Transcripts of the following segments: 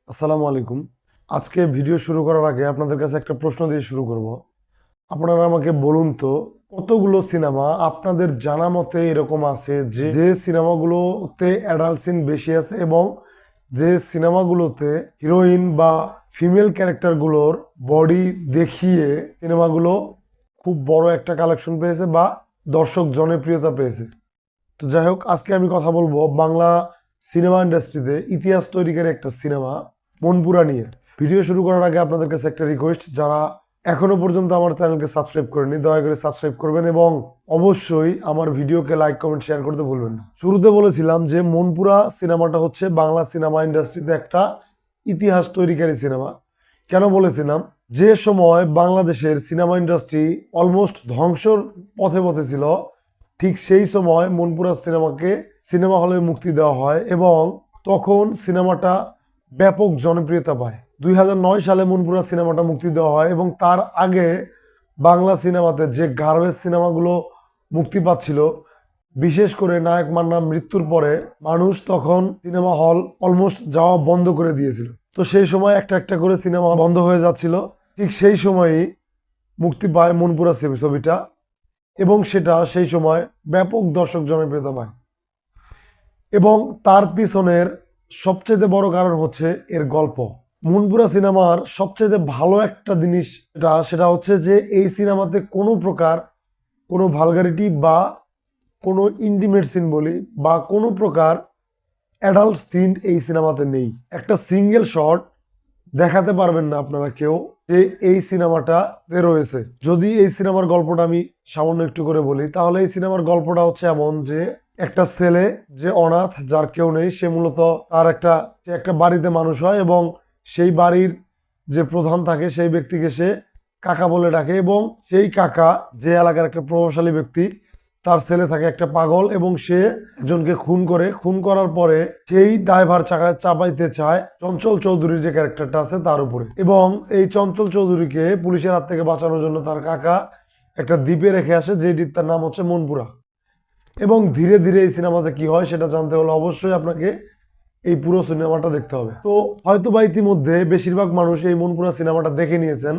আসসালামু আলাইকুম। আজকে ভিডিও শুরু করার আগে আপনাদের কাছে একটা প্রশ্ন দিয়ে শুরু করব। আপনারা আমাকে বলুন তো, কতগুলো সিনেমা আপনাদের জানা মতে এরকম আছে যে যে সিনেমাগুলোতে অ্যাডাল্ট সিন বেশি আছে এবং যে সিনেমাগুলোতে হিরোইন বা ফিমেল ক্যারেক্টারগুলোর বডি দেখিয়ে সিনেমাগুলো খুব বড় একটা কালেকশন পেয়েছে বা দর্শক জনপ্রিয়তা পেয়েছে। তো যাই হোক, আজকে আমি কথা বলবো বাংলা সিনেমা ইন্ডাস্ট্রিতে ইতিহাস তৈরিকারী একটা সিনেমা মনপুরা নিয়ে। ভিডিও শুরু করার আগে আপনাদের কাছে একটা রিকোয়েস্ট, যারা এখনো পর্যন্ত আমার চ্যানেলকে সাবস্ক্রাইব করেনি দয়া করে সাবস্ক্রাইব করবেন এবং অবশ্যই আমার ভিডিওকে লাইক কমেন্ট শেয়ার করতে ভুলবেন না। শুরুতে বলেছিলাম যে মনপুরা সিনেমাটা হচ্ছে বাংলা সিনেমা ইন্ডাস্ট্রিতে একটা ইতিহাস তৈরিকারী সিনেমা। কেন বলেছিলাম? যে সময় বাংলাদেশের সিনেমা ইন্ডাস্ট্রি অলমোস্ট ধ্বংসর পথে পথে ছিল, ঠিক সেই সময় মনপুরা সিনেমাকে সিনেমা হলে মুক্তি দেওয়া হয় এবং তখন সিনেমাটা ব্যাপক জনপ্রিয়তা পায়। 2009 সালে মনপুরা সিনেমাটা মুক্তি দেওয়া হয় এবং তার আগে বাংলা সিনেমাতে যে গার্বেজ সিনেমাগুলো মুক্তি পাচ্ছিল, বিশেষ করে নায়ক মান্নার মৃত্যুর পরে মানুষ তখন সিনেমা হল অলমোস্ট যাওয়া বন্ধ করে দিয়েছিল। তো সেই সময় একটা একটা করে সিনেমা বন্ধ হয়ে যাচ্ছিল, ঠিক সেই সময়ই মুক্তি পায় মনপুরা ছবিটা এবং সেটা সেই সময় ব্যাপক দর্শক জনপ্রিয়তা পায়। এবং তার পিছনের সবচেয়ে বড় কারণ হচ্ছে এর গল্প। মনপুরা সিনেমার সবচেয়ে ভালো একটা জিনিস সেটা হচ্ছে যে এই সিনেমাতে কোনো প্রকার কোনো ভালগারিটি বা কোনো ইন্টিমেট সিন বলি বা কোনো প্রকার অ্যাডাল্ট সিন এই সিনেমাতে নেই। একটা সিঙ্গেল শট দেখাতে পারবেন না আপনারা কেউ যে এই সিনেমাটাতে রয়েছে। যদি এই সিনেমার গল্পটা আমি সামান্য একটু করে বলি, তাহলে এই সিনেমার গল্পটা হচ্ছে এমন যে একটা ছেলে যে অনাথ, যার কেউ নেই, সে মূলত তার একটা বাড়িতে মানুষ হয় এবং সেই বাড়ির যে প্রধান থাকে সেই ব্যক্তিকে সে কাকা বলে ডাকে এবং সেই কাকা যে এলাকার একটা প্রভাবশালী ব্যক্তি, তার ছেলে থাকে একটা পাগল এবং সে একজনকে খুন করার পরে সেই দায়ভার চাপাইতে চায় চঞ্চল চৌধুরীর যে ক্যারেক্টারটা আছে তার উপরে। এবং এই চঞ্চল চৌধুরীকে পুলিশের হাত থেকে বাঁচানোর জন্য তার কাকা একটা দ্বীপে রেখে আসে, যে দ্বীপটার নাম হচ্ছে মনপুরা। এবং ধীরে ধীরে এই সিনেমাতে কি হয় সেটা জানতে হলে অবশ্যই আপনাকে এই পুরো সিনেমাটা দেখতে হবে। তো হয়তো বা ইতিমধ্যে বেশিরভাগ মানুষ এই মনপুরা সিনেমাটা দেখে নিয়েছেন,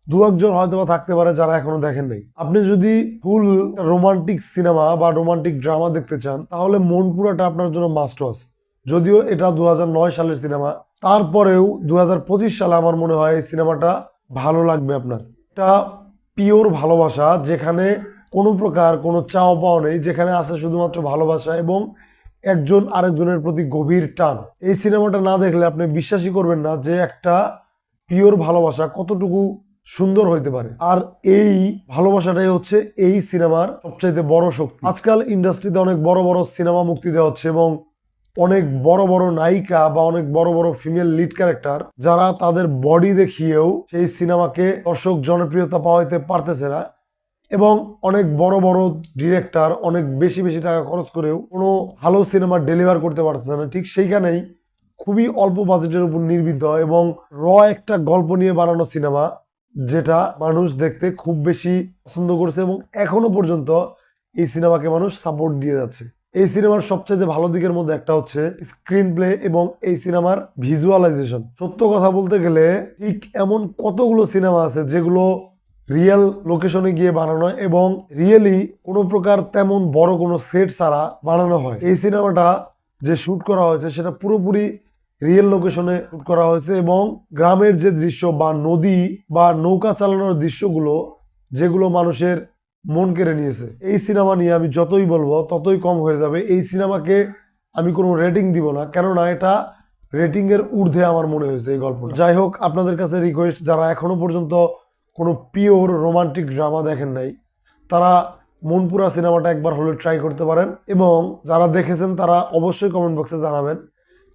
দু একজন হয়তো বা থাকতে পারে যারা এখনো দেখেন নাই। আপনি যদি ফুল রোমান্টিক সিনেমা বা রোমান্টিক ড্রামা দেখতে চান, তাহলে মনপুরাটা আপনার জন্য মাস্ট ওয়াচ। যদিও এটা 2009 সালের সিনেমা, তারপরেও 2025 সালে আমার মনে হয় এই সিনেমাটা ভালো লাগবে আপনার। এটা পিওর ভালোবাসা, যেখানে কোনো প্রকার কোনো চাওয়া পাওয়া নেই, যেখানে আছে শুধুমাত্র ভালোবাসা এবং একজন আরেকজনের প্রতি গভীর টান। এই সিনেমাটা না দেখলে আপনি বিশ্বাসই করবেন না যে একটা পিওর ভালোবাসা কতটুকু সুন্দর হইতে পারে। আর এই ভালোবাসাটাই হচ্ছে এই সিনেমার সবচাইতে বড় শক্তি। আজকাল ইন্ডাস্ট্রিতে অনেক বড় বড় সিনেমা মুক্তি দেওয়া হচ্ছে এবং অনেক বড় বড় নায়িকা বা অনেক বড় বড় ফিমেল লিড ক্যারেক্টার, যারা তাদের বডি দেখিয়েও সেই সিনেমাকে দর্শক জনপ্রিয়তা পাওয়াইতে পারতেছে না এবং অনেক বড় বড় ডিরেক্টর অনেক বেশি বেশি টাকা খরচ করেও কোনো ভালো সিনেমা ডেলিভার করতে পারতেছে না। ঠিক সেইখানেই খুবই অল্প বাজেটের উপর নির্মিত এবং একটা গল্প নিয়ে বানানো সিনেমা, যেটা মানুষ দেখতে খুব বেশি পছন্দ করছে এবং এখনো পর্যন্ত এই সিনেমাকে মানুষ সাপোর্ট দিয়ে যাচ্ছে। এই সিনেমার সবচেয়ে ভালো দিকের মধ্যে একটা হচ্ছে স্ক্রিন প্লে এবং এই সিনেমার ভিজুয়ালাইজেশন। সত্য কথা বলতে গেলে ঠিক এমন কতগুলো সিনেমা আছে যেগুলো রিয়েল লোকেশনে গিয়ে বানানো এবং রিয়েলি কোনো প্রকার তেমন বড় কোনো সেট ছাড়া বানানো হয়। এই সিনেমাটা যে শুট করা হয়েছে সেটা পুরোপুরি রিয়েল লোকেশনে শুট করা হয়েছে এবং গ্রামের যে দৃশ্য বা নদী বা নৌকা চালানোর দৃশ্যগুলো, যেগুলো মানুষের মন কেড়ে নিয়েছে। এই সিনেমা নিয়ে আমি যতই বলবো ততই কম হয়ে যাবে। এই সিনেমাকে আমি কোনো রেটিং দিব না, কেননা এটা রেটিং এর ঊর্ধ্বে আমার মনে হয়েছে এই গল্প। যাই হোক, আপনাদের কাছে রিকোয়েস্ট, যারা এখনো পর্যন্ত কোনো পিওর রোমান্টিক ড্রামা দেখেন নাই, তারা মনপুরা সিনেমাটা একবার হলে ট্রাই করতে পারেন এবং যারা দেখেছেন তারা অবশ্যই কমেন্ট বক্সে জানাবেন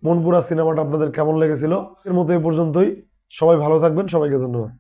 মনপুরা সিনেমাটা আপনাদের কেমন লেগেছিল। এর মতো এই পর্যন্তই। সবাই ভালো থাকবেন, সবাইকে ধন্যবাদ।